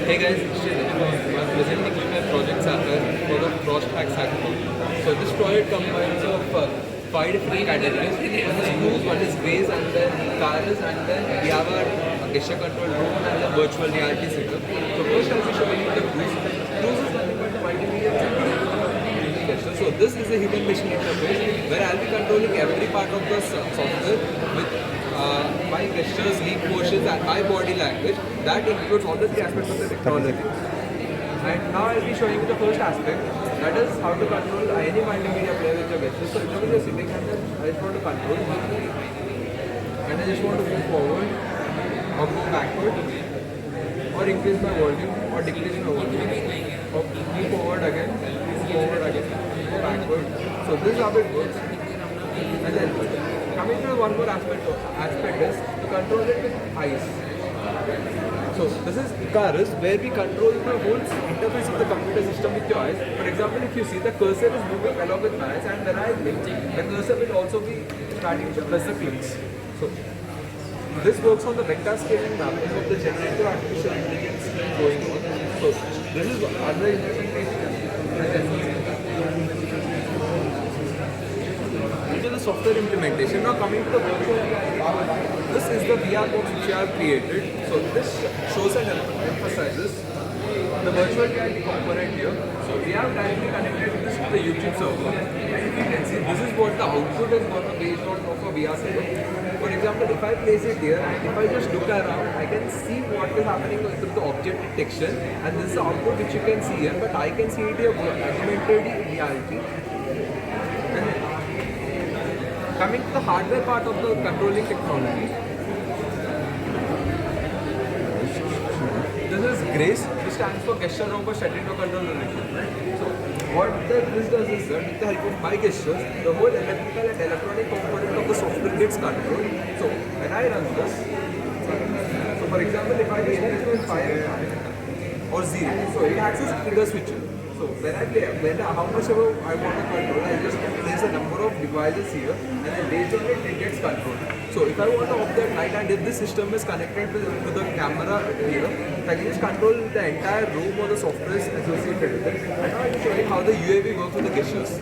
Hey guys, it's Shreya. I'm presenting my project for the Crosstrack Hackathon. So this project combines of 5 different categories. One is cruise, one is grays, and then cars, and then we have our gesture control drone and the virtual reality setup. So first I'll be showing you the cruise. Cruise is nothing but the multimedia gesture. So this is a human machine interface where I'll be controlling every part of the software with my gestures, lead motions and my body language. That includes all the 3 aspects of the technology. And now I'll be showing you the first aspect, that is how to control any multimedia player with your gestures. So if you're sitting and then I just want to control and I just want to move forward or go backward or increase my volume or decrease my volume or move forward again, go backward. So this is how it works. And then coming to one more aspect is to control it with eyes. So this is Icarus, where we control the whole interface of the computer system with your eyes. For example, if you see the cursor is moving along with my eyes, and when I blink, the cursor will also be starting to press the clicks. So this works on the vector scaling mapping of the generative artificial intelligence going on. So this is another implementation. To the software implementation. Now coming to the virtual reality, this is the VR box which I have created. So this shows and emphasizes the virtual reality component here. So we have directly connected this to the YouTube server. And you can see this is what the output is going to be based on of a VR server. For example, if I place it here and if I just look around, I can see what is happening through the object detection, and this is the output which you can see here, but I can see it here augmented reality. Coming to the hardware part of the controlling technology, this is GRACE, which stands for Gesture Robot Shuttling Control Unit. So what this does is that with the help of my gestures, the whole electrical and electronic component of the software gets controlled. So when I run this, so for example, if I just press 5 or 0, so it acts as a trigger switcher. So when how much ever I want to control, I just place a number of devices here, and then based on it gets controlled. So if I want to off that light, and if this system is connected to the camera here, I can just control the entire room or the software associated with it. And now I'm showing how the UAV works with the gestures.